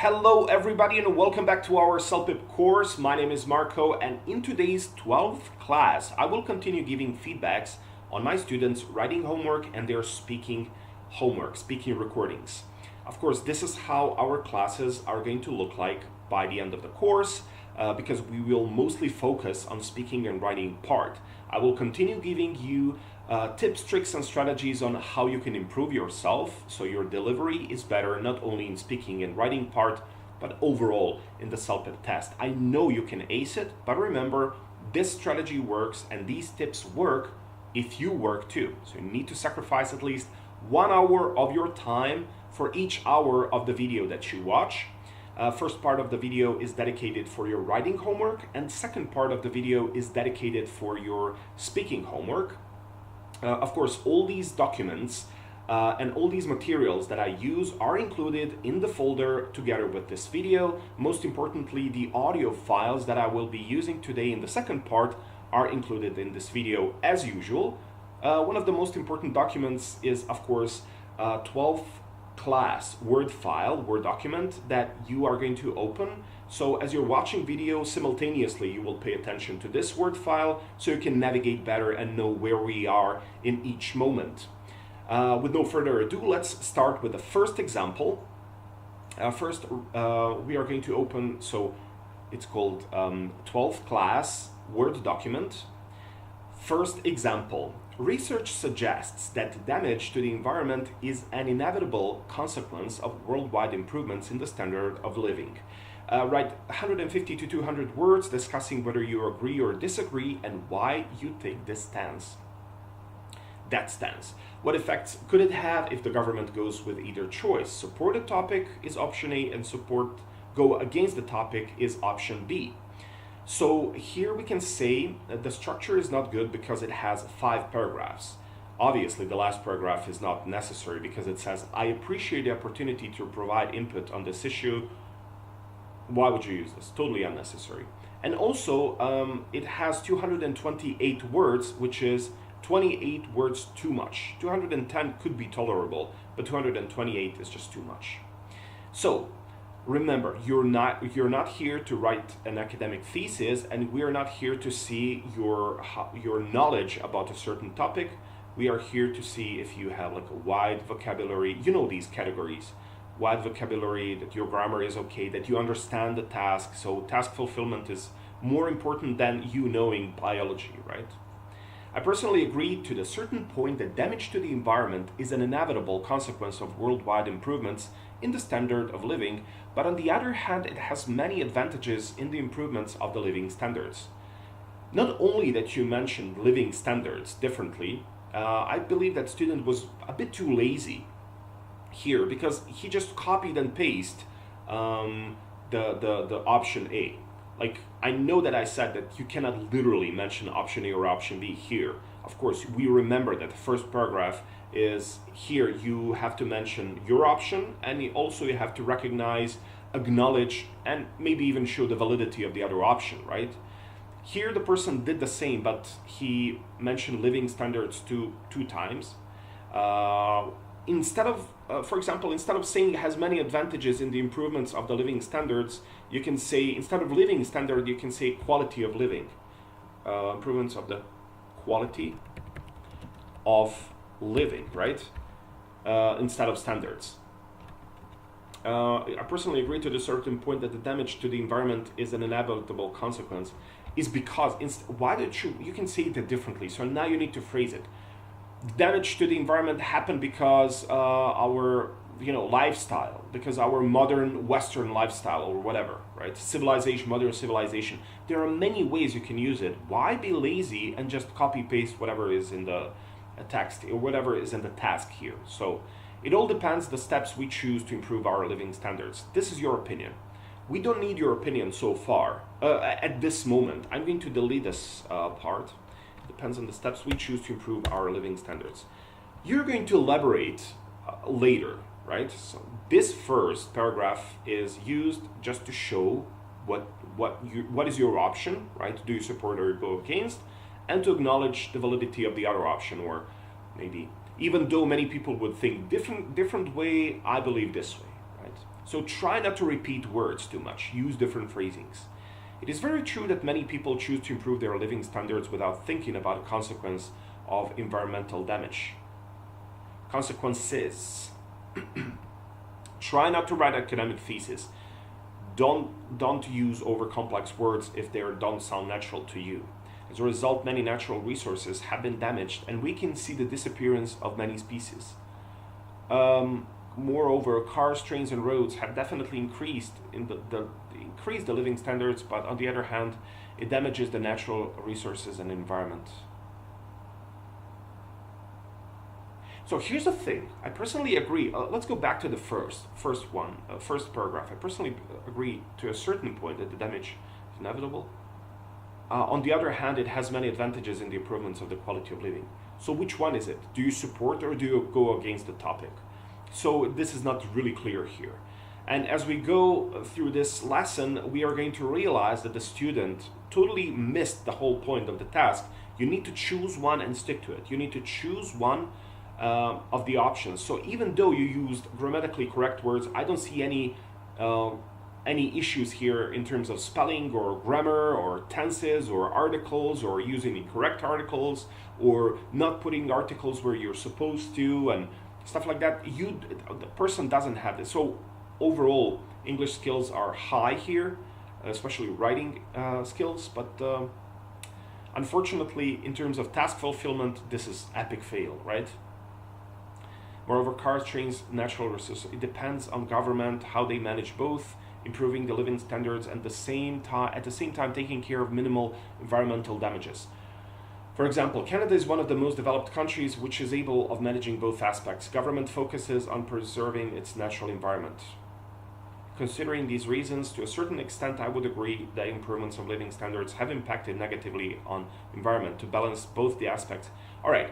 Hello everybody and welcome back to our Celpip course. My name is Marco and in today's 12th class I will continue giving feedbacks on my students' writing homework and their speaking homework, speaking recordings. Of course, this is how our classes are going to look like by the end of the course because we will mostly focus on speaking and writing part. I will continue giving you tips, tricks, and strategies on how you can improve yourself so your delivery is better, not only in speaking and writing part, but overall in the Celpip test. I know you can ace it, but remember, this strategy works and these tips work if you work too. So you need to sacrifice at least 1 hour of your time for each hour of the video that you watch. First part of the video is dedicated for your writing homework, and second part of the video is dedicated for your speaking homework. Of course, all these documents and all these materials that I use are included in the folder together with this video. Most importantly, the audio files that I will be using today in the second part are included in this video as usual. One of the most important documents is, of course, 12th class Word file, Word document that you are going to open. So as you're watching video simultaneously, you will pay attention to this Word file so you can navigate better and know where we are in each moment. With no further ado, let's start with the first example. First, we are going to open, so it's called 12th class Word document. First example. Research suggests that damage to the environment is an inevitable consequence of worldwide improvements in the standard of living. Write 150 to 200 words discussing whether you agree or disagree and why you take this stance. That stance. What effects could it have if the government goes with either choice? Support a topic is option A and go against the topic is option B. So here we can say that the structure is not good because it has 5 paragraphs. Obviously, the last paragraph is not necessary because it says, I appreciate the opportunity to provide input on this issue. Why would you use this? Totally unnecessary. And also, it has 228 words, which is 28 words too much. 210 could be tolerable, but 228 is just too much. So, remember, you're not here to write an academic thesis, and we are not here to see your knowledge about a certain topic. We are here to see if you have like a wide vocabulary. You know these categories. Wide vocabulary, that your grammar is okay, that you understand the task. So task fulfillment is more important than you knowing biology, right? I personally agree to the certain point that damage to the environment is an inevitable consequence of worldwide improvements in the standard of living, but on the other hand, it has many advantages in the improvements of the living standards. Not only that you mentioned living standards differently, I believe that student was a bit too lazy here because he just copied and pasted the option A. Like, I know that I said that you cannot literally mention option A or option B here. Of course, we remember that the first paragraph is here you have to mention your option, and also you have to recognize, acknowledge, and maybe even show the validity of the other option, right? Here the person did the same, but he mentioned living standards two times. Instead of, for example, instead of saying it has many advantages in the improvements of the living standards, you can say, instead of living standard, you can say quality of living. Improvements of the quality of living, right? Instead of standards. I personally agree to the certain point that the damage to the environment is an inevitable consequence, is because, why don't you can say it differently, so now you need to phrase it. Damage to the environment happened because our lifestyle, because our modern Western lifestyle or whatever, right? Civilization, modern civilization. There are many ways you can use it. Why be lazy and just copy paste whatever is in the text or whatever is in the task here? So it all depends the steps we choose to improve our living standards. This is your opinion. We don't need your opinion so far at this moment. I'm going to delete this part. Depends on the steps we choose to improve our living standards. You're going to elaborate later, right? So this first paragraph is used just to show what is your option, right? Do you support or go against, and to acknowledge the validity of the other option, or maybe even though many people would think different way, I believe this way, right? So try not to repeat words too much. Use different phrasings. It is very true that many people choose to improve their living standards without thinking about the consequence of environmental damage. Consequences. Try not to write academic thesis. Don't use over complex words if they don't sound natural to you. As a result, many natural resources have been damaged, and we can see the disappearance of many species. Moreover, cars, trains, and roads have definitely increased the living standards, but on the other hand, it damages the natural resources and environment. So here's the thing. I personally agree. Let's go back to the first paragraph. I personally agree to a certain point that the damage is inevitable. On the other hand, it has many advantages in the improvements of the quality of living. So which one is it? Do you support or do you go against the topic? So this is not really clear here. And as we go through this lesson, we are going to realize that the student totally missed the whole point of the task. You need to choose one and stick to it. You need to choose one of the options. So even though you used grammatically correct words, I don't see any issues here in terms of spelling or grammar or tenses or articles or using incorrect articles or not putting articles where you're supposed to and stuff like that. The person doesn't have this. So overall, English skills are high here, especially writing skills, but unfortunately, in terms of task fulfillment, this is epic fail, right? Moreover, cars, trains, natural resources, it depends on government, how they manage both, improving the living standards and at the same time taking care of minimal environmental damages. For example, Canada is one of the most developed countries which is able of managing both aspects. Government focuses on preserving its natural environment. Considering these reasons, to a certain extent, I would agree that improvements of living standards have impacted negatively on environment to balance both the aspects. All right,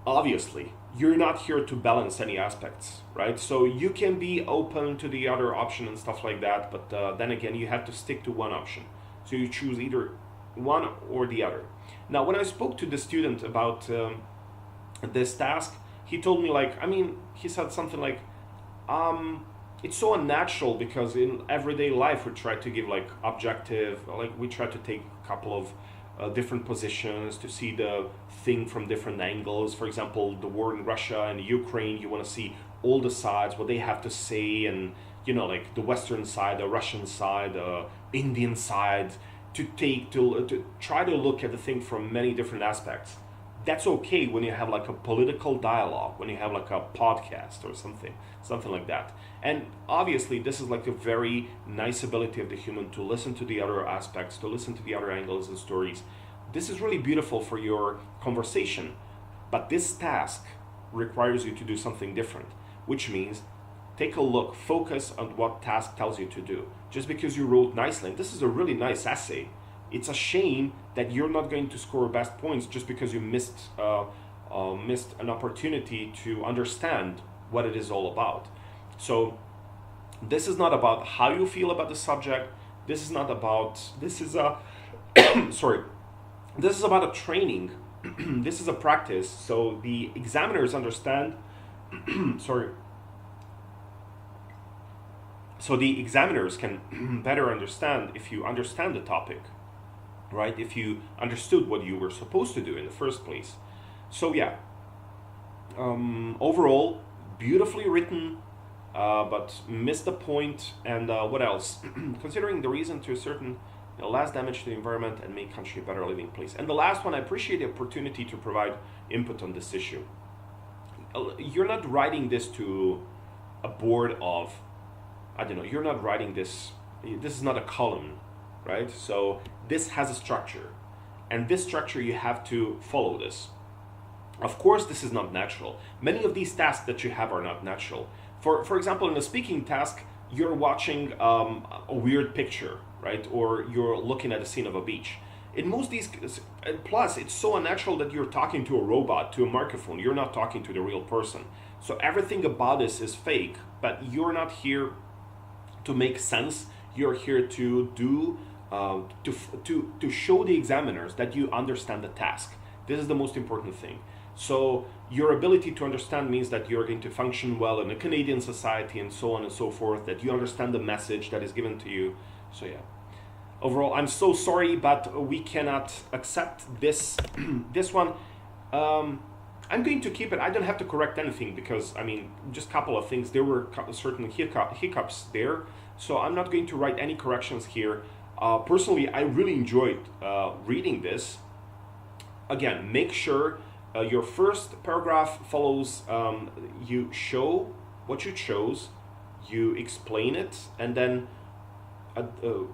obviously, you're not here to balance any aspects, right? So you can be open to the other option and stuff like that, but then again, you have to stick to one option. So you choose either one or the other. Now, when I spoke to the student about this task, he told me he said something like, it's so unnatural because in everyday life we try to give objective, we try to take a couple of different positions to see the thing from different angles. For example, the war in Russia and Ukraine, you want to see all the sides, what they have to say, and the Western side, the Russian side, the Indian side, to try to look at the thing from many different aspects. That's okay when you have a political dialogue, when you have a podcast or something like that. And obviously this is a very nice ability of the human to listen to the other aspects, to listen to the other angles and stories. This is really beautiful for your conversation, but this task requires you to do something different, which means take a look, focus on what task tells you to do. Just because you wrote nicely, and this is a really nice essay, it's a shame that you're not going to score best points just because you missed an opportunity to understand what it is all about. So this is not about how you feel about the subject. This is about a training. This is a practice. So the examiners understand. So the examiners can better understand if you understand the topic, right? If you understood what you were supposed to do in the first place. So yeah, overall, beautifully written, but missed the point. And what else? Considering the reason to a certain less damage to the environment and make country a better living place. And the last one, I appreciate the opportunity to provide input on this issue. You're not writing this to a board of, you're not writing this is not a column, right? So this has a structure, and this structure you have to follow this. Of course, this is not natural. Many of these tasks that you have are not natural. For example, in a speaking task, you're watching a weird picture, right? Or you're looking at a scene of a beach. In most of these, plus it's so unnatural that you're talking to a robot, to a microphone. You're not talking to the real person. So everything about this is fake, but you're not here to make sense. You're here to do to show the examiners that you understand the task. This is the most important thing. So your ability to understand means that you're going to function well in a Canadian society and so on and so forth, that you understand the message that is given to you. So yeah. Overall, I'm so sorry, but we cannot accept this this one. I'm going to keep it. I don't have to correct anything because, I mean, just a couple of things. There were certain hiccups there. So I'm not going to write any corrections here. Personally, I really enjoyed reading this. Again, make sure your first paragraph follows, you show what you chose, you explain it, and then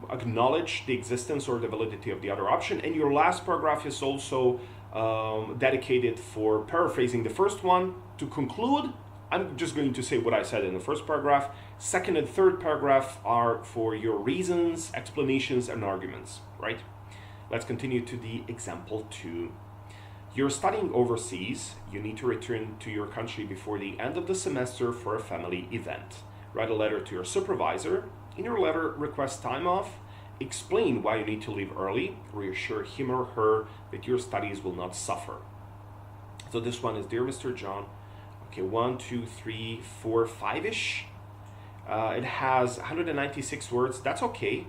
acknowledge the existence or the validity of the other option. And your last paragraph is also dedicated for paraphrasing the first one. To conclude, I'm just going to say what I said in the first paragraph. Second and third paragraph are for your reasons, explanations, and arguments, right? Let's continue to the example 2. You're studying overseas. You need to return to your country before the end of the semester for a family event. Write a letter to your supervisor. In your letter, request time off. Explain why you need to leave early. Reassure him or her that your studies will not suffer. So this one is, Dear Mr. John. Okay, 1, 2, 3, 4, 5-ish. It has 196 words. That's okay,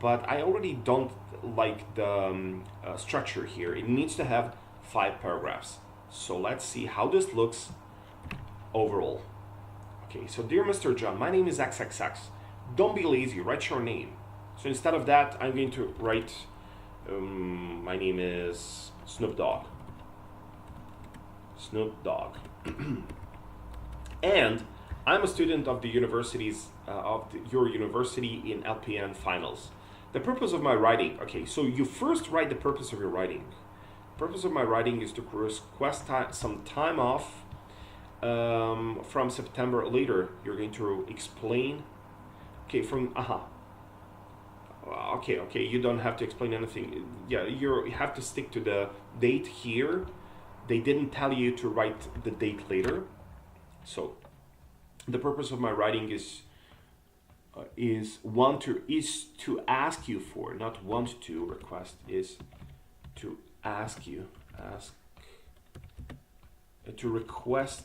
but I already don't like the structure here. It needs to have 5 paragraphs. So let's see how this looks overall. Okay, so Dear Mr. John, my name is XXX. Don't be lazy, write your name. So instead of that, I'm going to write, my name is Snoop Dogg. Snoop Dogg. And I'm a student of the universities, your university in LPN finals. The purpose of my writing, okay, so you first write the purpose of your writing. The purpose of my writing is to request some time off from September. Later, you're going to explain, okay, okay, you don't have to explain anything. Yeah, you have to stick to the date here. They didn't tell you to write the date later. So the purpose of my writing is to ask you for, not want to request, is to ask you, to request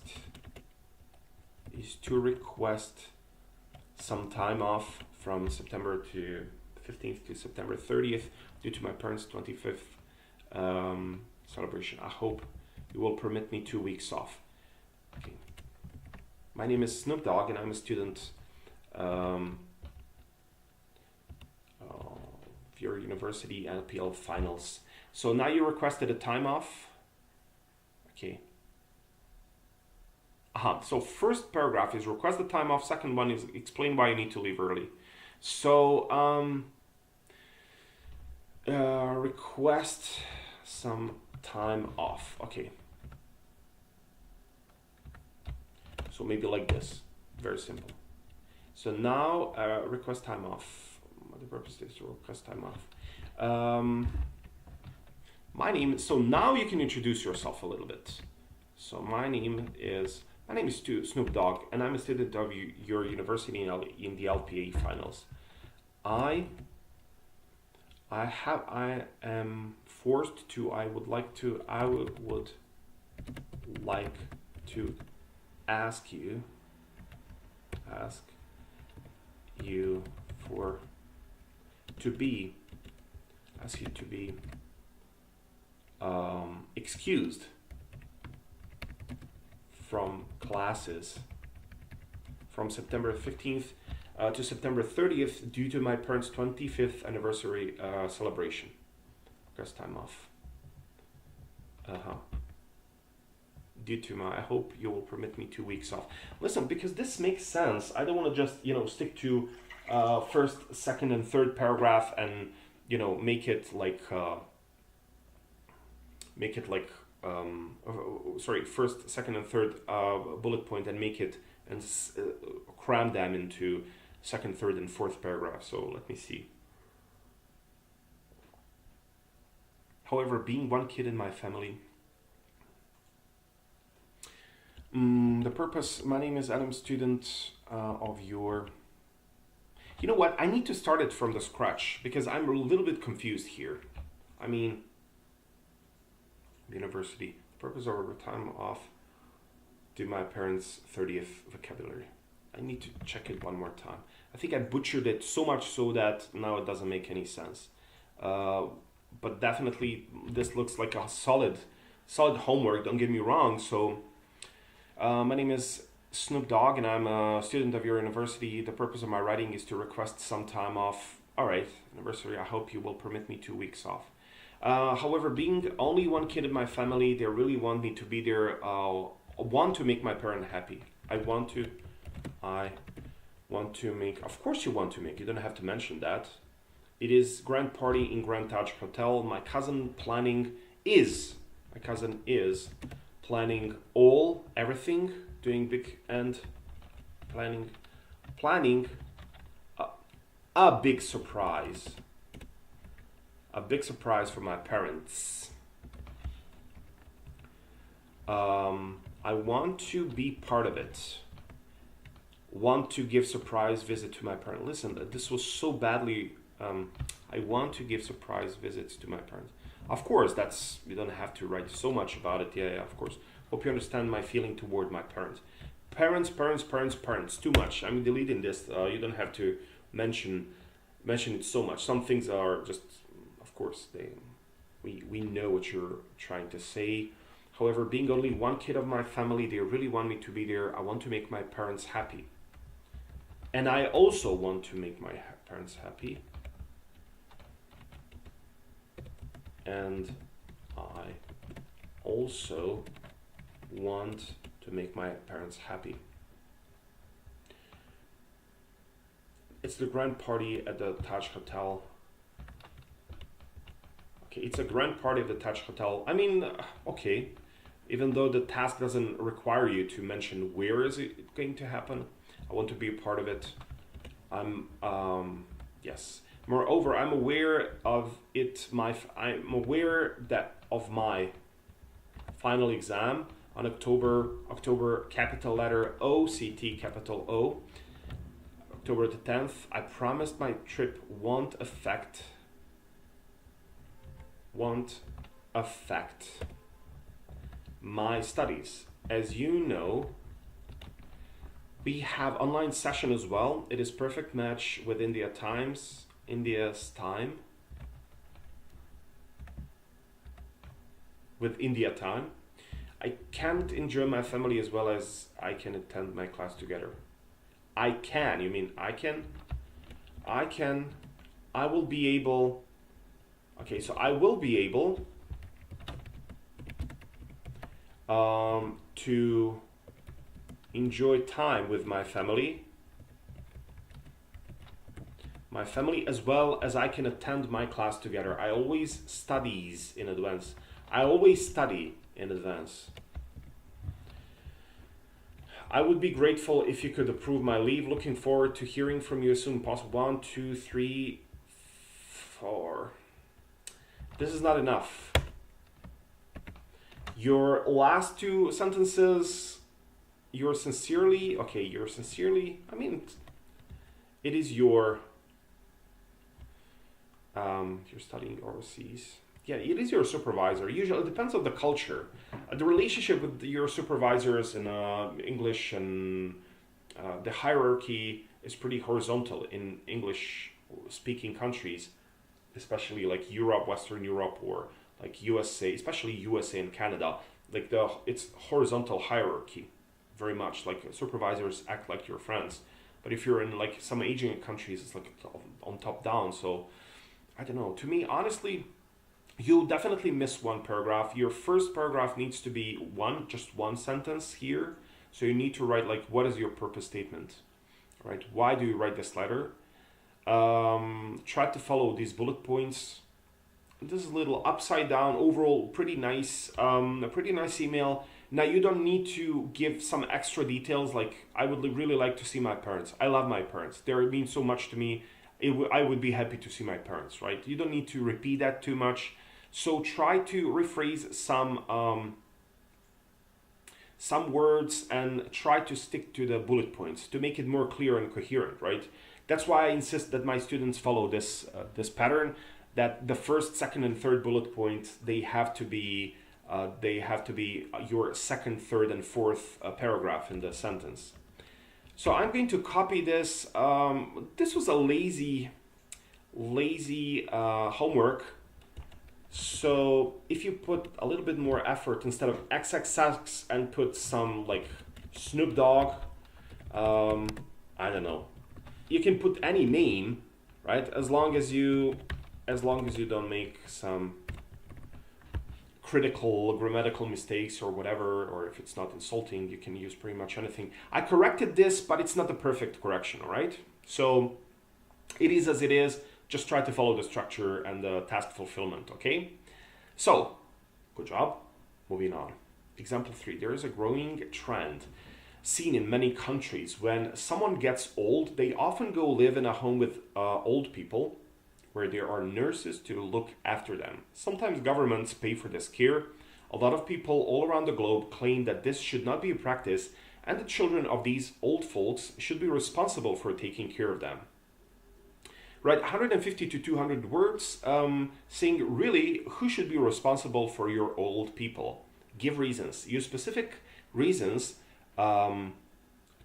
some time off from September 15th to September 30th due to my parents' 25th celebration. I hope you will permit me 2 weeks off. Okay. My name is Snoop Dogg and I'm a student of your university LPL finals. So now you requested a time off. Okay. So first paragraph is request the time off. Second one is explain why you need to leave early. So request some time off. Okay. So maybe like this. Very simple. So now request time off. The purpose is to request time off. My name. So now you can introduce yourself a little bit. So my name is Snoop Dogg, and I'm a student of your university in the LPA finals. I would like to ask you to be excused from classes from September 15th to September 30th due to my parents' 25th anniversary celebration. Request time off. I hope you will permit me 2 weeks off. Listen, because this makes sense. I don't want to just, stick to first, second, and third paragraph and, make it like first, second, and third bullet point and make it and cram them into second, third, and fourth paragraph. So let me see. However, being one kid in my family, the purpose, my name is Adam, student of your... You know what? I need to start it from the scratch because I'm a little bit confused here. I mean, university. Purpose over time off. Do my parents' 30th vocabulary. I need to check it one more time. I think I butchered it so much so that now it doesn't make any sense. But definitely this looks like a solid homework, don't get me wrong. So my name is Snoop Dogg and I'm a student of your university. The purpose of my writing is to request some time off. Alright, anniversary, I hope you will permit me 2 weeks off. However, being only one kid in my family, they really want me to be there, want to make my parent happy. I want to make, of course you want to make, you don't have to mention that. It is grand party in Grand Taj Hotel. My cousin is planning everything, doing big and planning a big surprise. A big surprise for my parents. I want to be part of it. Want to give surprise visit to my parents. Listen, this was so badly. I want to give surprise visits to my parents. Of course, you don't have to write so much about it. Yeah, of course. Hope you understand my feeling toward my parents. Parents. Too much. I'm deleting this. You don't have to mention it so much. Some things are just, of course, we know what you're trying to say. However, being only one kid of my family, they really want me to be there. I want to make my parents happy. And I also want to make my parents happy. And I also want to make my parents happy. It's the grand party at the Taj Hotel. Okay, it's a grand party at the Taj Hotel. I mean, okay, even though the task doesn't require you to mention where is it going to happen, I want to be a part of it. Yes. Moreover, I'm aware of it. I'm aware that of my final exam on October capital letter O, CT capital O, October the 10th. I promised my trip won't affect my studies. As you know, we have online session as well. It is perfect match with India's time. With India time. I can't enjoy my family as well as I can attend my class together. I can, you mean I can? I will be able. Okay, so I will be able to enjoy time with my family as well as I can attend my class together. I always study in advance. I would be grateful if you could approve my leave. Looking forward to hearing from you as soon as possible. 1, 2, 3, 4. This is not enough. Your last two sentences, you're sincerely, I mean, it is you're studying overseas. Yeah, it is your supervisor. Usually, it depends on the culture. The relationship with your supervisors in English and the hierarchy is pretty horizontal in English-speaking countries, especially like Europe, Western Europe, or like USA, especially USA and Canada. Like it's horizontal hierarchy, very much. Like supervisors act like your friends, but if you're in like some Asian countries, it's like on top down. So I don't know. To me, honestly, you'll definitely miss one paragraph. Your first paragraph needs to be just one sentence here. So you need to write like, what is your purpose statement, right? Why do you write this letter? Try to follow these bullet points. This is a little upside down. Overall, pretty nice. A pretty nice email. Now you don't need to give some extra details. Like I would really like to see my parents. I love my parents. They mean so much to me. I would be happy to see my parents. Right? You don't need to repeat that too much. So try to rephrase some words and try to stick to the bullet points to make it more clear and coherent. Right? That's why I insist that my students follow this pattern. That the first, second, and third bullet point, they have to be They have to be your second, third, and fourth paragraph in the sentence. So I'm going to copy this. This was a lazy homework. So if you put a little bit more effort instead of XXX and put some like Snoop Dogg, I don't know. You can put any name, right? As long as you don't make some critical grammatical mistakes or whatever, or if it's not insulting, you can use pretty much anything. I corrected this, but it's not the perfect correction, all right? So it is as it is. Just try to follow the structure and the task fulfillment, okay? So, good job. Moving on. Example 3. There is a growing trend seen in many countries. When someone gets old, they often go live in a home with old people where there are nurses to look after them. Sometimes governments pay for this care. A lot of people all around the globe claim that this should not be a practice and the children of these old folks should be responsible for taking care of them. Right, 150 to 200 words saying really who should be responsible for your old people. Give reasons. Use specific reasons to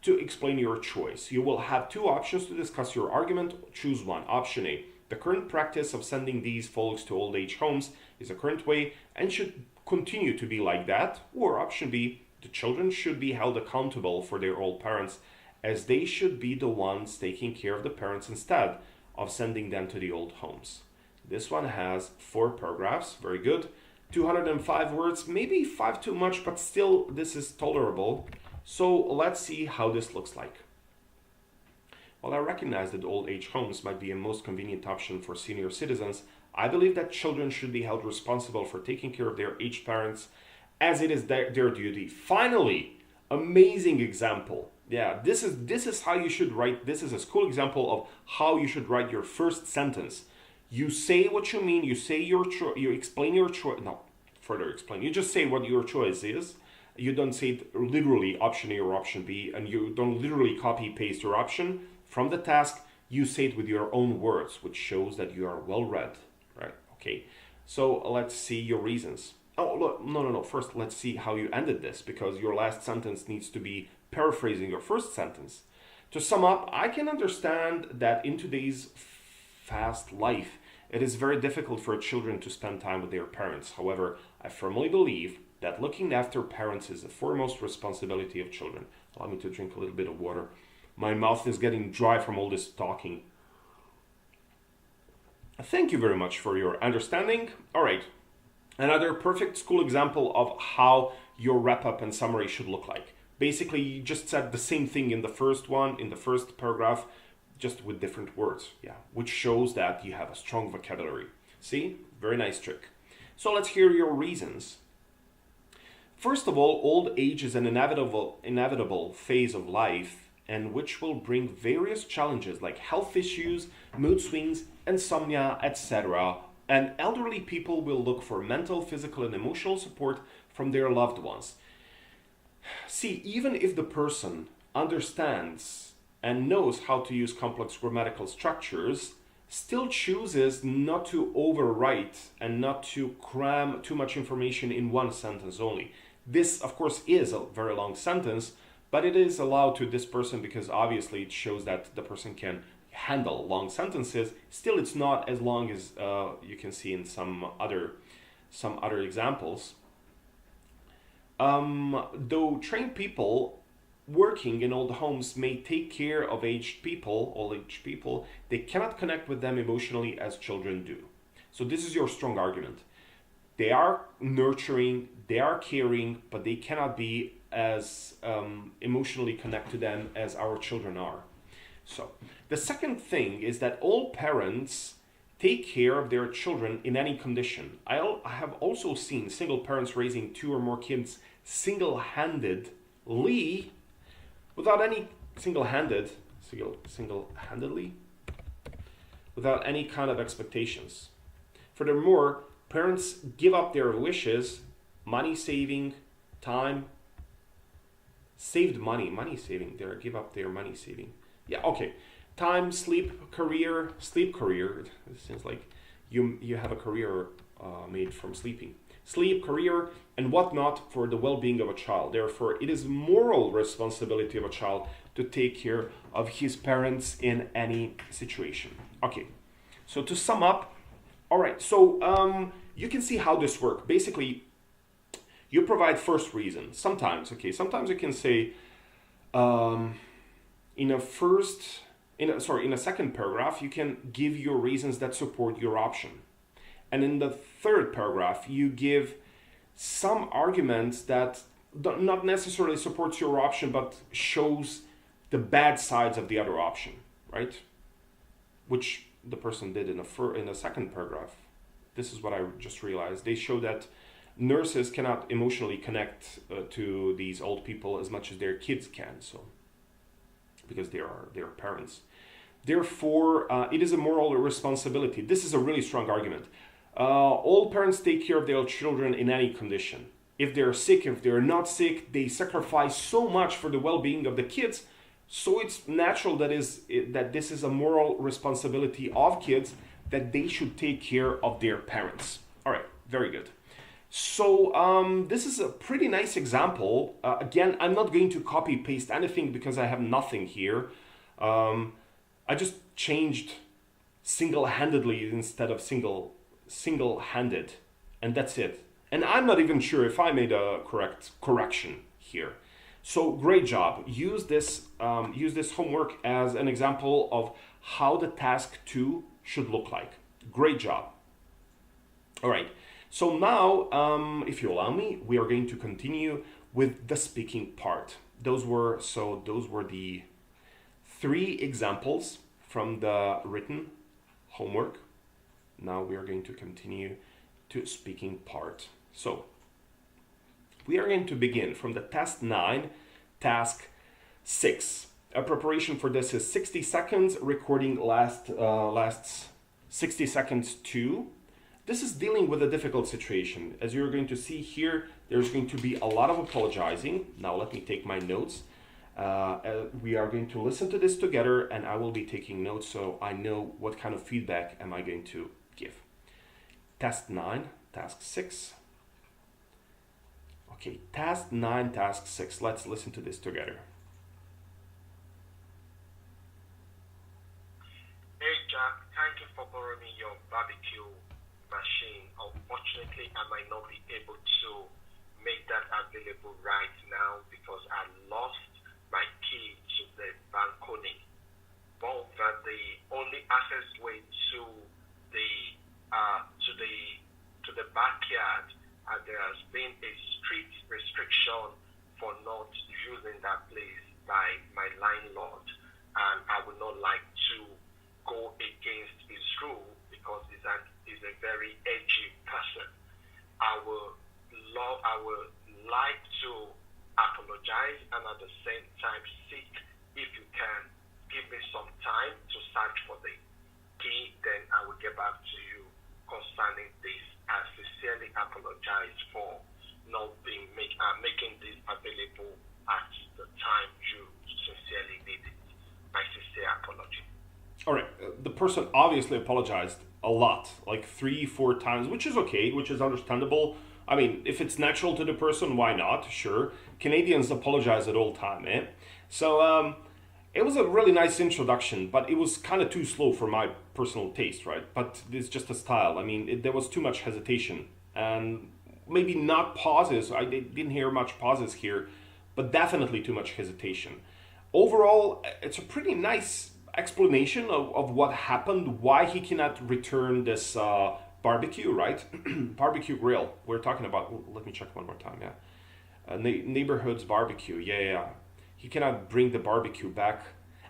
explain your choice. You will have 2 options to discuss your argument. Choose one. Option A. The current practice of sending these folks to old age homes is a current way and should continue to be like that. Or option B. The children should be held accountable for their old parents as they should be the ones taking care of the parents instead of sending them to the old homes. This one has 4 paragraphs, very good. 205 words, maybe 5 too much, but still this is tolerable. So let's see how this looks like. While I recognize that old age homes might be a most convenient option for senior citizens, I believe that children should be held responsible for taking care of their aged parents as it is their duty. Finally, amazing example. Yeah, this is how you should write. This is a school example of how you should write your first sentence. You say what you mean. You say you explain your choice. No, further explain. You just say what your choice is. You don't say it literally option A or option B, and you don't literally copy paste your option from the task. You say it with your own words, which shows that you are well read, right? Okay. So let's see your reasons. Oh, look, no. First, let's see how you ended this, because your last sentence needs to be paraphrasing your first sentence. To sum up, I can understand that in today's fast life, it is very difficult for children to spend time with their parents. However, I firmly believe that looking after parents is the foremost responsibility of children. Allow me to drink a little bit of water. My mouth is getting dry from all this talking. Thank you very much for your understanding. All right. Another perfect school example of how your wrap-up and summary should look like. Basically, you just said the same thing in the first paragraph, just with different words, yeah, which shows that you have a strong vocabulary. See? Very nice trick. So let's hear your reasons. First of all, old age is an inevitable phase of life, and which will bring various challenges like health issues, mood swings, insomnia, etc. And elderly people will look for mental, physical, and emotional support from their loved ones. See, even if the person understands and knows how to use complex grammatical structures, still chooses not to overwrite and not to cram too much information in one sentence only. This, of course, is a very long sentence, but it is allowed to this person because obviously it shows that the person can handle long sentences. Still, it's not as long as you can see in some other examples. Though trained people working in old homes may take care of old aged people, they cannot connect with them emotionally as children do. So this is your strong argument. They are nurturing, they are caring, but they cannot be as emotionally connected to them as our children are. So the second thing is that all parents take care of their children in any condition. I have also seen single parents raising 2 or more kids single-handedly, without any without any kind of expectations. Furthermore, parents give up their wishes, money saving, time, saved money saving. They give up their money saving. Yeah, okay. Time, sleep career. It seems like you have a career made from sleeping. sleep, career, and whatnot for the well-being of a child. Therefore, it is moral responsibility of a child to take care of his parents in any situation. Okay, so to sum up, all right, so you can see how this works. Basically, you provide first reason. Sometimes you can say in a second paragraph, you can give your reasons that support your option. And in the third paragraph, you give some arguments that not necessarily supports your option, but shows the bad sides of the other option, right? Which the person did in a second paragraph. This is what I just realized. They show that nurses cannot emotionally connect to these old people as much as their kids can, so because they are their parents. Therefore, it is a moral responsibility. This is a really strong argument. All parents take care of their children in any condition. If they're sick, if they're not sick, they sacrifice so much for the well-being of the kids. So it's natural that this is a moral responsibility of kids that they should take care of their parents. All right, very good. So this is a pretty nice example. Again, I'm not going to copy paste anything because I have nothing here. I just changed single-handedly instead of single-handed, and that's it. And I'm not even sure if I made a correction here. So great job. Use this homework as an example of how the task 2 should look like. Great job. All right. So now, if you allow me, we are going to continue with the speaking part. Those were the 3 examples from the written homework. Now we are going to continue to speaking part. So we are going to begin from the test 9, task 6. A preparation for this is 60 seconds. Recording lasts 60 seconds too. This is dealing with a difficult situation. As you're going to see here, there's going to be a lot of apologizing. Now let me take my notes. We are going to listen to this together, and I will be taking notes so I know what kind of feedback am I going to give. Task 9, task 6. Okay, task 9, task 6. Let's listen to this together. Hey Jack, thank you for borrowing me your barbecue machine. Unfortunately, I might not be able to make that available right now because I lost my key to the balcony. But the only access way to the backyard, there has been a strict restriction for not using that place by my landlord, and I would not like to go against his rule because he's a very edgy person. I would like to apologize and at the same time seek if you can give me some time to search for the key, then I will get back to you concerning this. I sincerely apologize for not making this available at the time you sincerely need it. My sincere apology. All right, the person obviously apologized a lot, like 3-4 times, which is okay, which is understandable. I mean, if it's natural to the person, why not? Sure. Canadians apologize at all time, eh? So it was a really nice introduction, but it was kind of too slow for my personal taste, right? But it's just a style. I mean, there was too much hesitation and maybe not pauses. I didn't hear much pauses here, but definitely too much hesitation. Overall, it's a pretty nice explanation of what happened, why he cannot return this barbecue, right? Barbecue grill. We're talking about, let me check one more time, yeah. Neighborhood's barbecue, yeah. He cannot bring the barbecue back.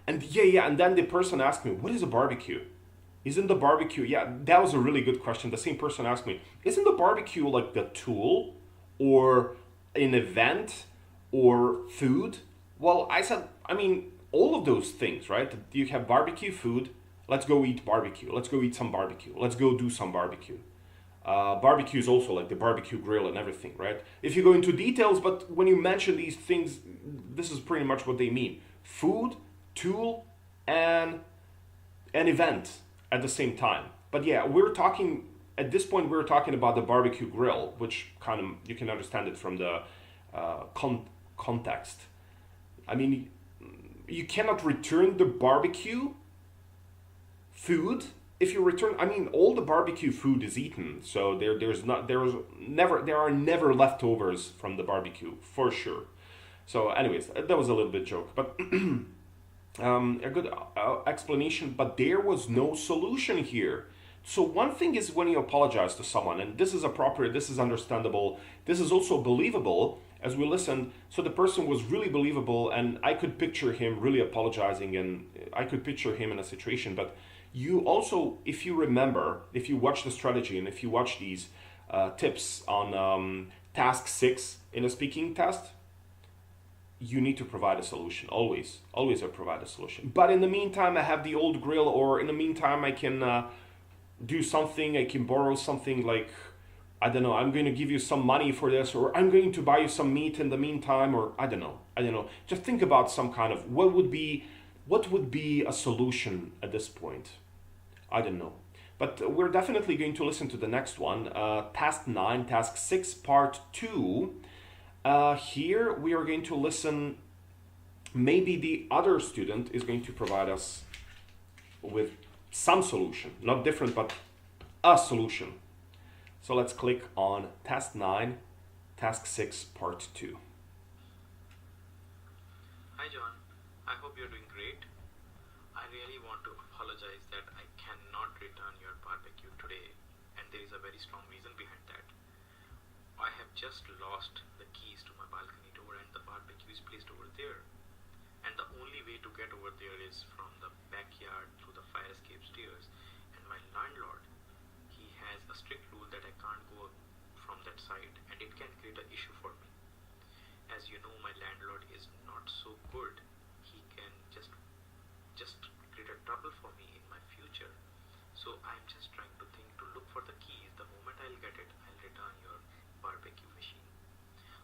And and then the person asked me, what is a barbecue? Isn't the barbecue, that was a really good question. The same person asked me, isn't the barbecue like the tool or an event or food? Well, I said, I mean, all of those things, right? You have barbecue food, let's go eat barbecue. Let's go eat some barbecue. Let's go do some barbecue. Barbecue is also like the barbecue grill and everything, right? If you go into details, but when you mention these things, this is pretty much what they mean. Food, tool, and an event at the same time. But yeah, we're talking at this point we're talking about the barbecue grill, which kind of you can understand it from the context. I mean, you cannot return the barbecue food. If you return, I mean, all the barbecue food is eaten, so there are never leftovers from the barbecue for sure. So, anyways, that was a little bit joke, but a good explanation. But there was no solution here. So one thing is when you apologize to someone, and this is appropriate, this is understandable, this is also believable. As we listened, so the person was really believable, and I could picture him really apologizing, and I could picture him in a situation. But you also, if you remember, if you watch the strategy, and if you watch these tips on task 6 in a speaking test, you need to provide a solution. Always provide a solution. But in the meantime, I have the old grill, or in the meantime, I can do something, I can borrow something, like, I don't know, I'm going to give you some money for this, or I'm going to buy you some meat in the meantime, or I don't know. Just think about some kind of, what would be a solution at this point? I don't know. But we're definitely going to listen to the next one, task 9, task 6, part 2. Here we are going to listen, maybe the other student is going to provide us with some solution, not different, but a solution. So let's click on task 9, task 6, part 2. Hi John, I hope you're doing great. I really want to apologize that I cannot return your barbecue today, and there is a very strong reason behind that. I have just lost the keys to my balcony door, and the barbecue is placed over there. And the only way to get over there is from the backyard through the fire escape stairs. And my landlord, he has a strict rule that I can't go from that side, and it can create an issue for me. As you know, my landlord is not so good. He can just create a trouble for me in my future. So I'm just trying to think to look for the keys. The moment I'll get it, I'll return your barbecue machine.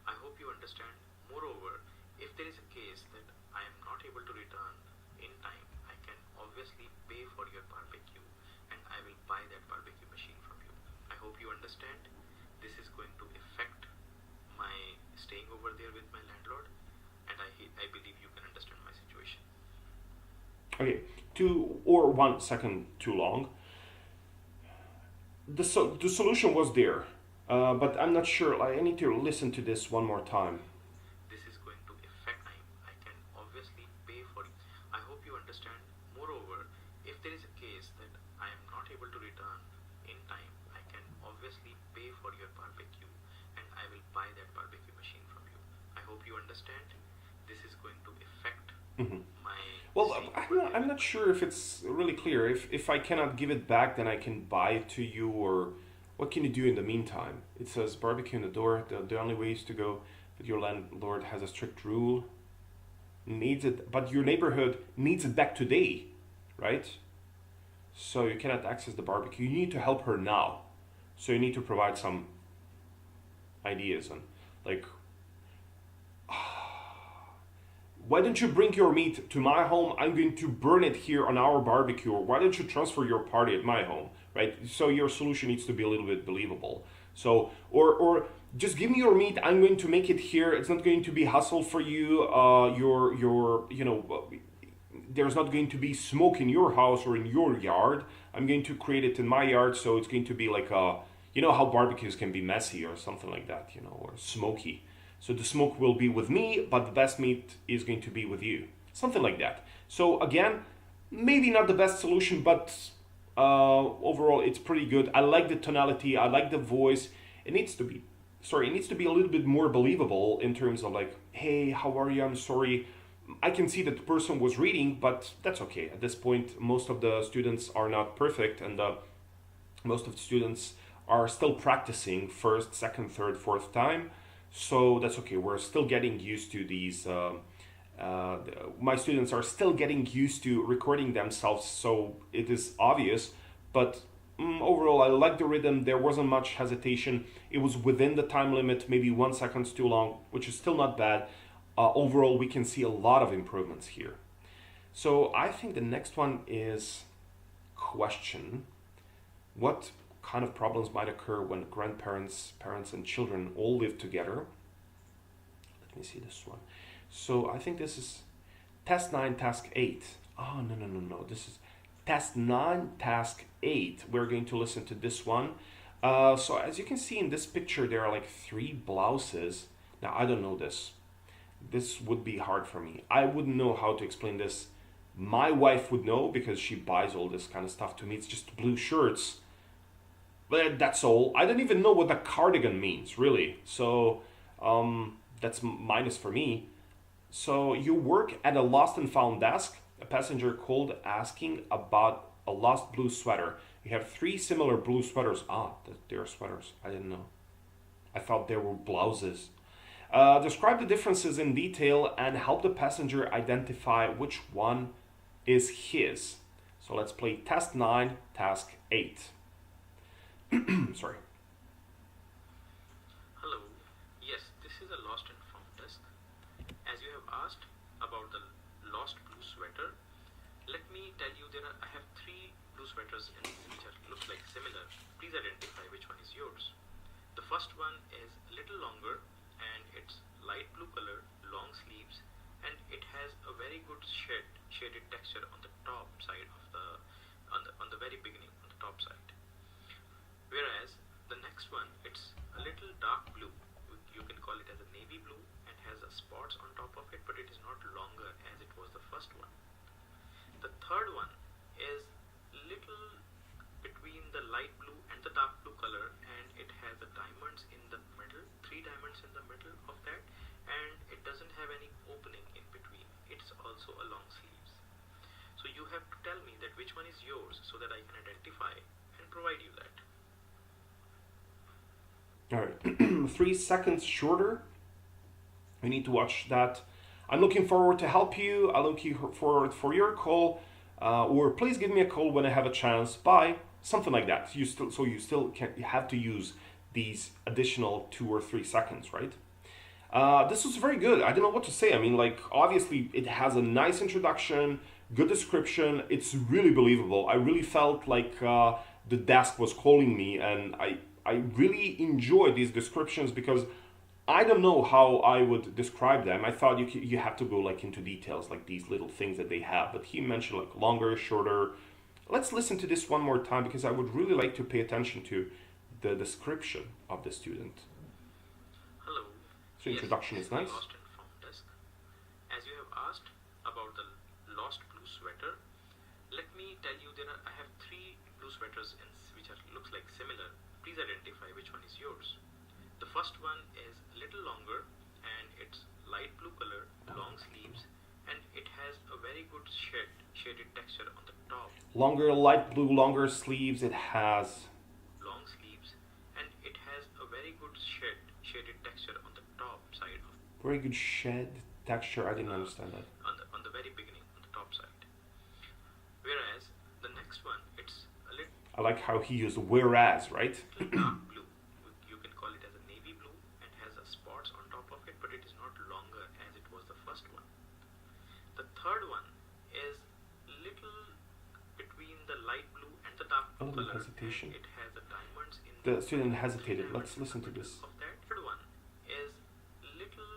I hope you understand. Moreover, if there is a case that I am not able to return in time, I can obviously pay for your barbecue, and I will buy that barbecue machine from you. I hope you understand. This is going to affect my staying over there with my landlord, and I believe you can understand my situation. Okay, 2 or 1 second too long. The solution was there, but I'm not sure. I need to listen to this one more time. This is going to affect time. I can obviously pay for it. I hope you understand. Moreover, if there is a case that I am not able to return in time, I can obviously pay for your barbecue, and I will buy that barbecue machine from you. I hope you understand. This is going to affect my... Well, I'm not sure if it's really clear. If I cannot give it back, then I can buy it to you, or what can you do in the meantime? It says barbecue in the door. The only way is to go, but your landlord has a strict rule. Needs it, but your neighborhood needs it back today, right? So you cannot access the barbecue. You need to help her now. So you need to provide some ideas on, like, why don't you bring your meat to my home? I'm going to burn it here on our barbecue. Or why don't you transfer your party at my home, right? So your solution needs to be a little bit believable. So, or just give me your meat. I'm going to make it here. It's not going to be hassle for you. There's not going to be smoke in your house or in your yard. I'm going to create it in my yard. So it's going to be like how barbecues can be messy or something like that, or smoky. So the smoke will be with me, but the best meat is going to be with you. Something like that. So again, maybe not the best solution, but overall it's pretty good. I like the tonality, I like the voice. It needs to be a little bit more believable in terms of like, hey, how are you? I'm sorry. I can see that the person was reading, but that's okay. At this point, most of the students are not perfect, and most of the students are still practicing first, second, third, fourth time. So that's okay. We're still getting used to these. My students are still getting used to recording themselves, so it is obvious. But overall, I like the rhythm. There wasn't much hesitation. It was within the time limit, maybe 1 second too long, which is still not bad. Overall, we can see a lot of improvements here. So I think the next one is question. What kind of problems might occur when grandparents, parents, and children all live together. Let me see this one. So I think this is test 9, task 8. Oh, no. This is test 9, task 8. We're going to listen to this one. So as you can see in this picture, there are like 3 blouses. Now, I don't know this. This would be hard for me. I wouldn't know how to explain this. My wife would know because she buys all this kind of stuff to me. It's just blue shirts. But that's all. I don't even know what the cardigan means, really. So that's minus for me. So you work at a lost and found desk. A passenger called asking about a lost blue sweater. You have 3 similar blue sweaters. They're sweaters. I didn't know. I thought they were blouses. Describe the differences in detail and help the passenger identify which one is his. So let's play test 9, task 8. Sorry. Hello. Yes, this is a lost and found desk. As you have asked about the lost blue sweater, let me tell you I have 3 blue sweaters which look like similar. Please identify which one is yours. The first one is a little longer and it's light blue color, long sleeves, and it has a very good shaded texture on the top side of on the very beginning, on the top side. Whereas the next one, it's a little dark blue. You can call it as a navy blue and has a spots on top of it, but it is not longer as it was the first one. The third one is little between the light blue and the dark blue color, and it has the diamonds in the middle, 3 diamonds in the middle of that, and it doesn't have any opening in between. It's also a long sleeves. So you have to tell me that which one is yours so that I can identify and provide you that. All right, 3 seconds shorter. We need to watch that. I'm looking forward to help you. I'm looking forward for your call, or please give me a call when I have a chance. Bye. Something like that. You have to use these additional 2 or 3 seconds, right? This was very good. I don't know what to say. I mean, like, obviously it has a nice introduction, good description. It's really believable. I really felt like the desk was calling me, and I really enjoy these descriptions because I don't know how I would describe them. I thought you have to go like into details, like these little things that they have. But he mentioned like longer, shorter. Let's listen to this one more time because I would really like to pay attention to the description of the student. Hello. So introduction is nice. Lost and found desk. As you have asked about the lost blue sweater, let me tell you I have 3 blue sweaters which looks like similar. Please identify which one is yours. The first one is a little longer and it's light blue color, long sleeves, and it has a very good shaded texture on the top. Longer, light blue, longer sleeves. It has long sleeves, and it has a very good shaded texture on the top side of. Very good shed texture. I didn't understand that. On the very beginning, on the top side. Whereas the next one, it's a little. I like how he used whereas, right? Dark blue. You can call it as a navy blue and has a spots on top of it, but it is not longer as it was the first one. The third one is little between the light blue and the dark blue color. Hesitation. It has the diamonds in The student hesitated. Let's listen to this. Of that third one is little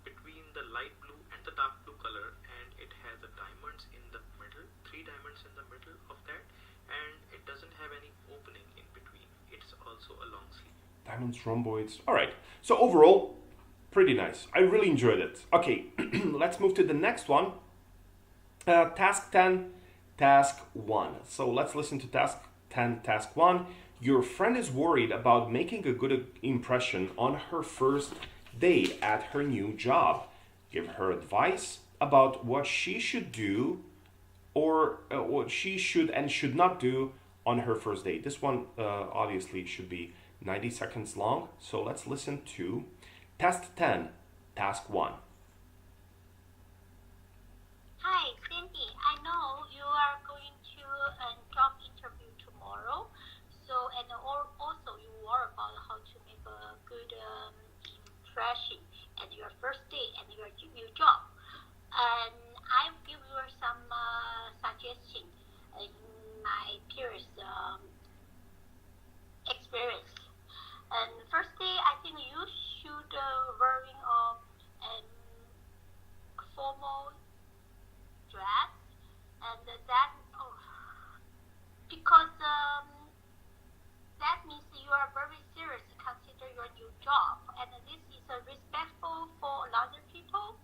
between the light blue and the dark blue color, and it has the diamonds in the middle, 3 diamonds in the middle of that, and it doesn't have any opening in between. It's also a long sleeve. Diamonds, rhomboids. All right. So overall, pretty nice. I really enjoyed it. Okay, let's move to the next one. Task 10, task 1. So let's listen to task 10, task 1. Your friend is worried about making a good impression on her first day at her new job. Give her advice about what she should do or what she should and should not do on her first day. This one obviously should be 90 seconds long. So let's listen to task 10, task 1. Hi, Cindy. I know you are going to a job interview tomorrow. So, and also you worry about how to make a good impression at your first day at your new job. And I give you some suggestions in my peers this is respectful for other people,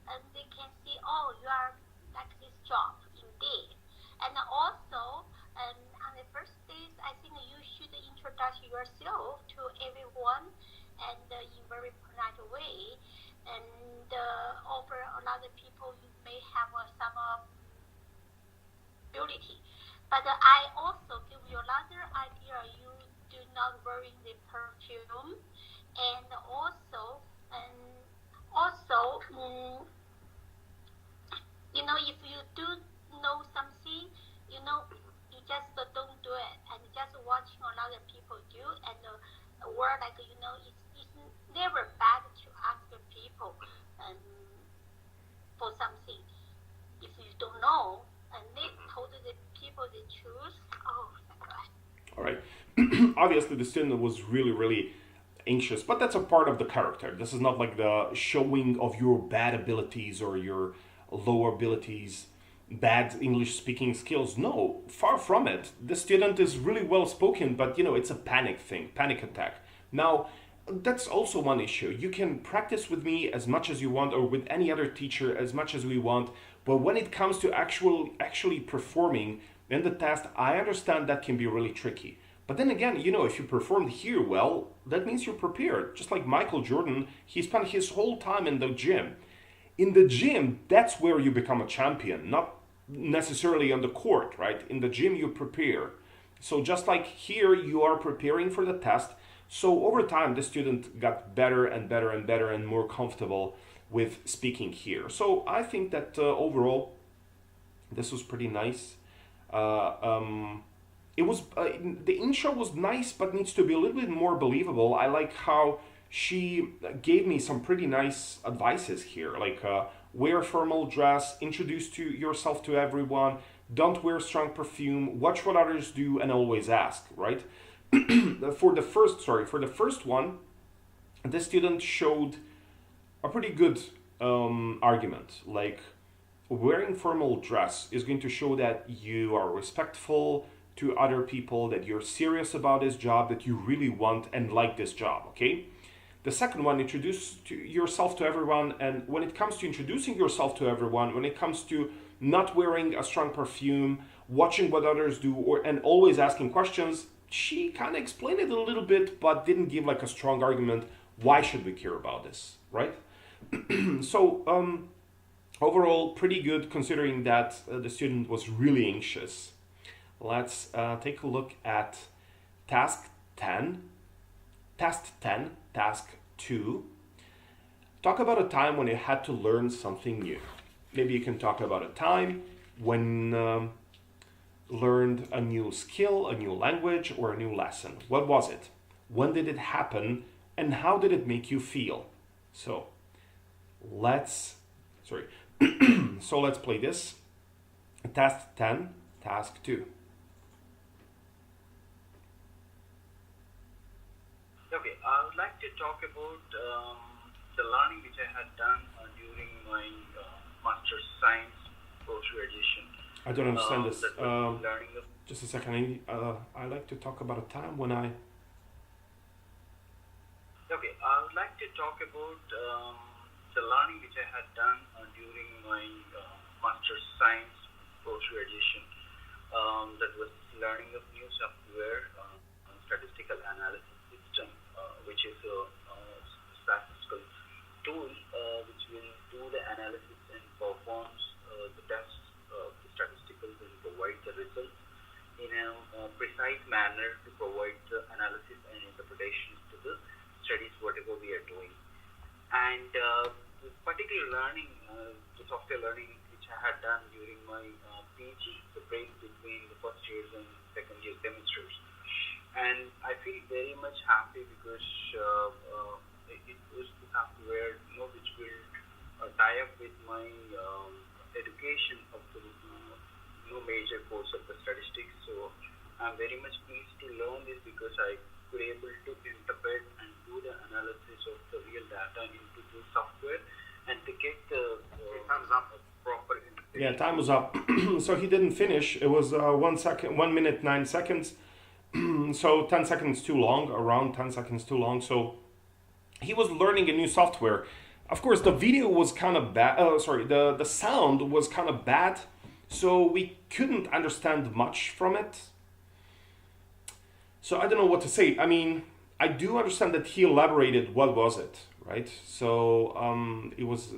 and they can see, oh, you are like this job indeed. And also, on the first days, I think you should introduce yourself to everyone and in very polite way, and offer a lot of people you may have some ability. But I also give you another idea. You do not wearing the perfume, and also, if you do know something, you just don't do it, and just watching a lot of people do, and word it's never bad to ask the people for something. If you don't know, and they told the people the truth, oh my God. All right. Obviously, the student was really, really anxious, but that's a part of the character. This is not like the showing of your bad abilities or your low abilities, bad English speaking skills. No, far from it. The student is really well spoken, but it's a panic thing, panic attack. Now, that's also one issue. You can practice with me as much as you want, or with any other teacher as much as we want, but when it comes to actually performing in the test, I understand that can be really tricky. But then again, if you performed here well, that means you're prepared. Just like Michael Jordan, he spent his whole time in the gym. In the gym, that's where you become a champion, not necessarily on the court, right? In the gym, you prepare. So just like here, you are preparing for the test. So over time, the student got better and better and better and more comfortable with speaking here. So I think that overall, this was pretty nice. It was the intro was nice, but needs to be a little bit more believable. I like how she gave me some pretty nice advices here, like wear formal dress, introduce yourself to everyone, don't wear strong perfume, watch what others do, and always ask. Right? For the first one, the student showed a pretty good argument. Like wearing formal dress is going to show that you are respectful to other people, that you're serious about this job, that you really want and like this job, okay? The second one, introduce yourself to everyone, and when it comes to introducing yourself to everyone, when it comes to not wearing a strong perfume, watching what others do, and always asking questions, she kind of explained it a little bit, but didn't give like a strong argument. Why should we care about this, right? So overall, pretty good considering that the student was really anxious. Let's take a look at task 10. Task 2. Talk about a time when you had to learn something new. Maybe you can talk about a time when learned a new skill, a new language, or a new lesson. What was it? When did it happen? And how did it make you feel? So let's play this. Task 10, task 2. Okay, I would like to talk about the learning which I had done during my Master's Science post-graduation. I don't understand this. Learning of Just a second. I like to talk about a time when I... Okay, I would like to talk about the learning which I had done during my Master's Science post-graduation. That was learning of new software, statistical analysis system, which is a statistical tool which will do the analysis and performs the tests of the statistical and provide the results in a precise manner to provide the analysis and interpretations to the studies whatever we are doing. And this particular learning, the software learning which I had done during my PG, the break between the first years and second year semesters. And I feel very much happy because it was the software which will tie up with my education of the major course of the statistics. So I'm very much pleased to learn this because I could able to interpret and do the analysis of the real data into the software and to get the proper interpretation. Yeah, time was up. So he didn't finish. It was 1 minute 9 seconds. So 10 seconds too long, around 10 seconds too long. So he was learning a new software. Of course, the video was kind of bad. The sound was kind of bad, so we couldn't understand much from it. So I don't know what to say. I mean, I do understand that he elaborated what was it, right? So it was.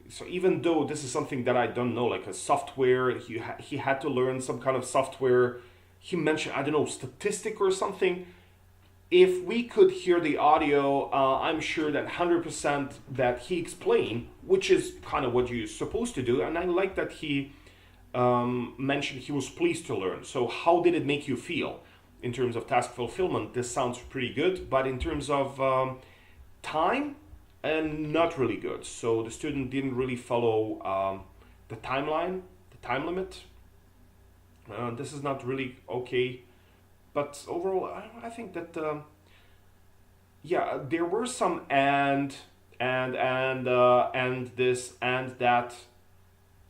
So even though this is something that I don't know, like a software, he had to learn some kind of software. He mentioned, I don't know, statistic or something. If we could hear the audio, I'm sure that 100% that he explained, which is kind of what you're supposed to do. And I like that he mentioned he was pleased to learn. So how did it make you feel in terms of task fulfillment? This sounds pretty good, but in terms of time, and not really good. So the student didn't really follow the timeline, the time limit. This is not really okay. But overall, I think that yeah, there were some and this and that.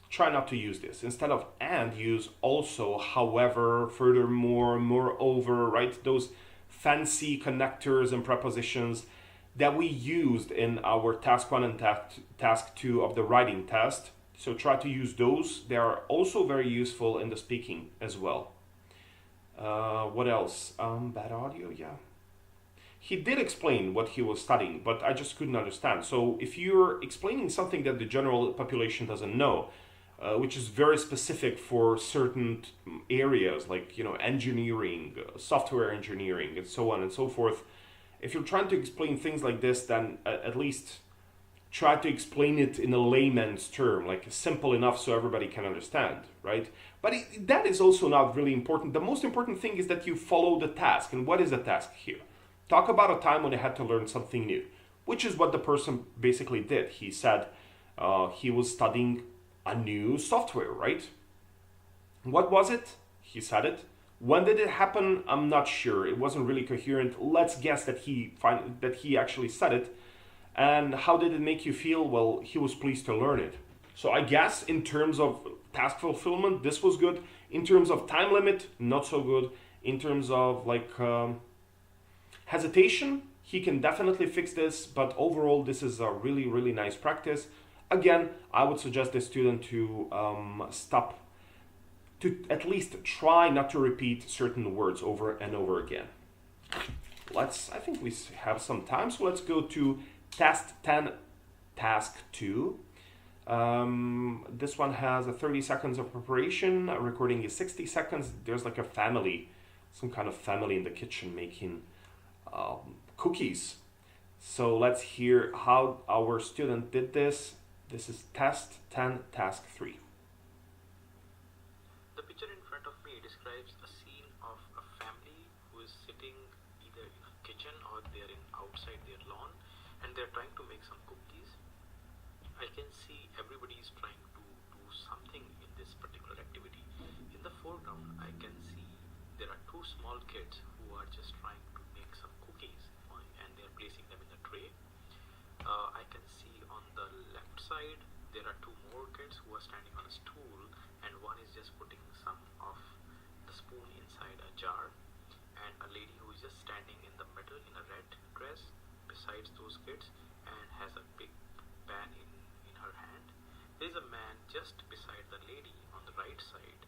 Try not to use this. Instead of and, use also, however, furthermore, moreover, right? Those fancy connectors and prepositions that we used in our task 1 and task 2 of the writing test. So try to use those. They are also very useful in the speaking as well. What else? Bad audio, yeah. He did explain what he was studying, but I just couldn't understand. So if you're explaining something that the general population doesn't know, which is very specific for certain areas like, you know, engineering, software engineering, and so on and so forth, if you're trying to explain things like this, then at least try to explain it in a layman's term, like simple enough so everybody can understand, right? But that is also not really important. The most important thing is that you follow the task. And what is the task here? Talk about a time when you had to learn something new, which is what the person basically did. He said he was studying a new software, right? What was it? He said it. When did it happen? I'm not sure. It wasn't really coherent. Let's guess that he actually said it. And how did it make you feel? Well, he was pleased to learn it. So I guess in terms of task fulfillment, this was good. In terms of time limit, not so good. In terms of like hesitation, he can definitely fix this. But overall, this is a really, really nice practice. Again, I would suggest the student to stop, to at least try not to repeat certain words over and over again. I think we have some time, so let's go to Test 10, Task 2. This one has a 30 seconds of preparation. Recording is 60 seconds. There's like a family, some kind of family in the kitchen making cookies. So let's hear how our student did this. This is Test 10, Task 3. The picture in front of me describes a scene of a family who is sitting either in a kitchen or they're outside their lawn, and they're trying to make some cookies. I can see everybody is trying to do something in this particular activity. In the foreground, I can see there are two small kids who are just trying to make some cookies, and they're placing them in a tray. I can see on the left side there are two more kids who are standing on a stool, and one is just putting some of the spoon inside a jar, and a lady who is just standing in the middle in a red dress besides those kids and has a big pan in her hand. There's a man just beside the lady on the right side.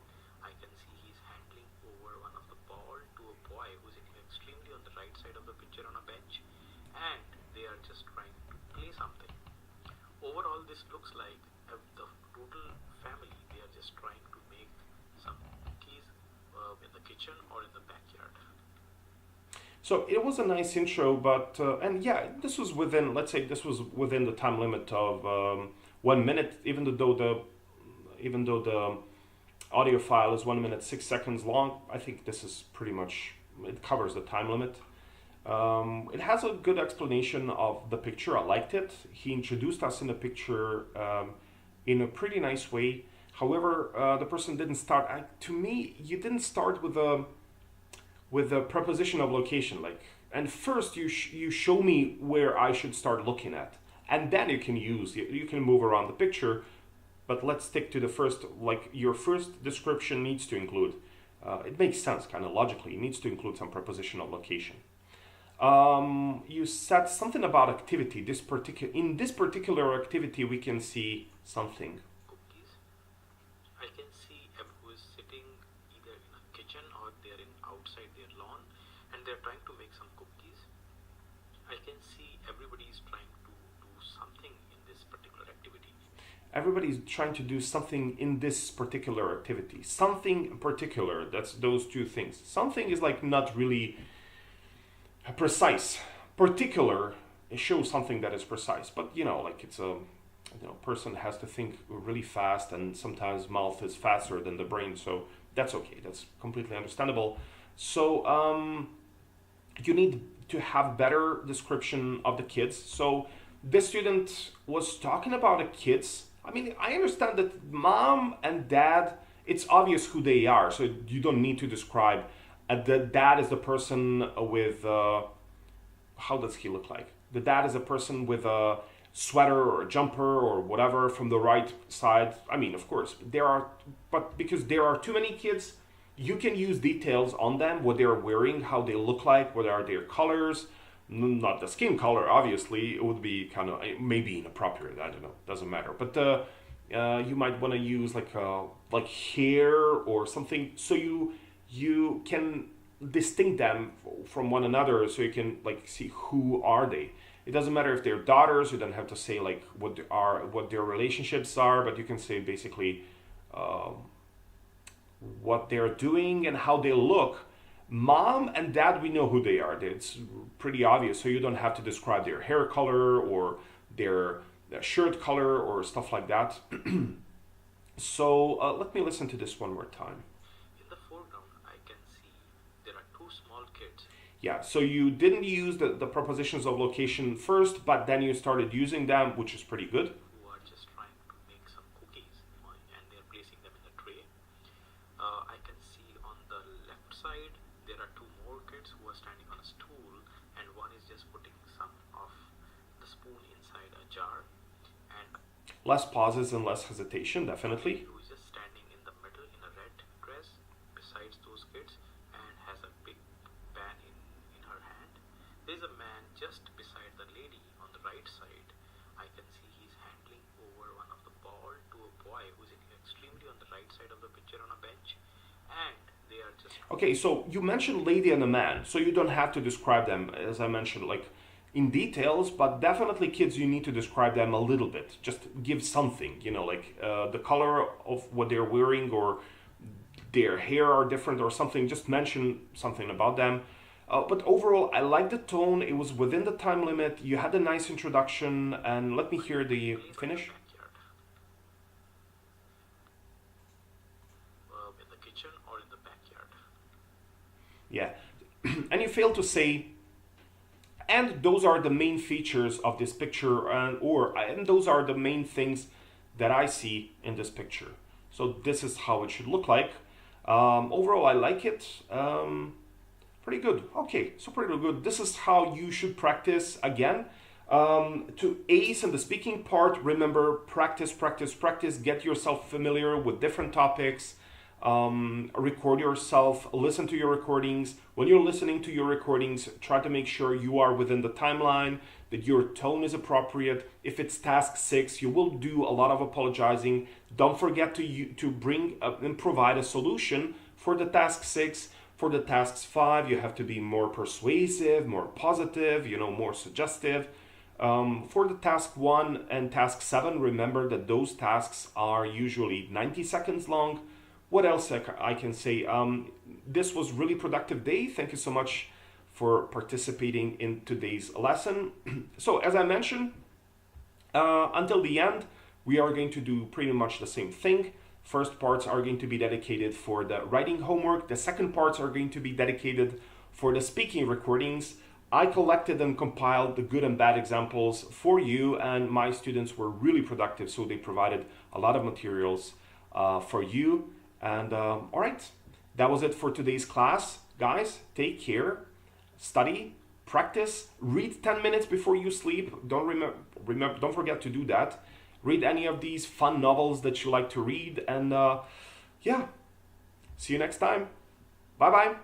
I can see he's handling over one of the ball to a boy who's sitting extremely on the right side of the picture on a bench, and they are just trying to play something. Overall, this looks like the total family, they are just trying to make some cookies in the kitchen or in the backyard. So it was a nice intro, but and yeah, this was within, let's say, this was within the time limit of 1 minute, even though the audio file is 1 minute 6 seconds long. I think this is pretty much, it covers the time limit. It has a good explanation of the picture. I liked it. He introduced us in the picture in a pretty nice way. However, the person didn't start. To me, you didn't start with a preposition of location. Like, and first you show me where I should start looking at, and then you can move around the picture. But let's stick to the first. Like, your first description needs to include. It makes sense, kind of logically. It needs to include some preposition of location. You said something about activity. In this particular activity, we can see something. Cookies. I can see who is sitting either in a kitchen or they're in outside their lawn and they're trying to make some cookies. I can see everybody's trying to do something in this particular activity. Everybody's trying to do something in this particular activity. Something particular, that's those two things. Something is like not really precise. Particular, it shows something that is precise. But like it's a person has to think really fast, and sometimes mouth is faster than the brain, so that's okay. That's completely understandable. So you need to have better description of the kids. So this student was talking about the kids. I mean, I understand that mom and dad, it's obvious who they are, so you don't need to describe. The dad is the person with, how does he look like? The dad is a person with a sweater or a jumper or whatever from the right side. I mean, of course, but because there are too many kids, you can use details on them, what they're wearing, how they look like, what are their colors. Not the skin color, obviously. It would be kind of maybe inappropriate. I don't know. Doesn't matter. But you might want to use like hair or something, so you can distinct them from one another, so you can like see who are they. It doesn't matter if they're daughters. You don't have to say like what their relationships are, but you can say basically what they're doing and how they look. Mom and dad, we know who they are. It's pretty obvious, so you don't have to describe their hair color or their shirt color or stuff like that. So let me listen to this one more time. In the foreground, I can see there are two small kids. Yeah, so you didn't use the prepositions of location first, but then you started using them, which is pretty good. Who are just trying to make some cookies and they're placing them in a tray. I can see on the left side there are two more kids who are standing on a stool, and one is just putting some of the spoon inside a jar. And Less pauses and less hesitation, definitely. who is just standing in the middle in a red dress besides those kids and has a big pan in her hand. There's a man just beside the lady on the right side. I can see he's handling over one of the ball to a boy who's sitting extremely on the right side of the picture on a bench, and they are just Okay, so you mentioned lady and a man, so you don't have to describe them, as I mentioned, like in details, but definitely kids, you need to describe them a little bit. Just give something, like the color of what they're wearing or their hair are different or something. Just mention something about them. But overall, I like the tone. It was within the time limit. You had a nice introduction, and let me hear the finish. backyard. In the kitchen or in the backyard. Yeah, and you failed to say, and those are the main features of this picture, and those are the main things that I see in this picture. So this is how it should look like. Overall, I like it. Pretty good. Okay, so pretty good. This is how you should practice again. To ace in the speaking part, remember, practice, practice, practice. Get yourself familiar with different topics. Record yourself, listen to your recordings. When you're listening to your recordings, try to make sure you are within the timeline, that your tone is appropriate. If it's task 6, you will do a lot of apologizing. Don't forget to bring up and provide a solution for the task 6. For the tasks 5, you have to be more persuasive, more positive, more suggestive. For the task 1 and task 7, remember that those tasks are usually 90 seconds long. What else I can say? This was really productive day. Thank you so much for participating in today's lesson. So as I mentioned, until the end, we are going to do pretty much the same thing. First parts are going to be dedicated for the writing homework. The second parts are going to be dedicated for the speaking recordings. I collected and compiled the good and bad examples for you, and my students were really productive, so they provided a lot of materials for you. And all right, that was it for today's class. Guys, take care, study, practice, read 10 minutes before you sleep. Don't forget to do that. Read any of these fun novels that you like to read, and yeah, see you next time. Bye-bye.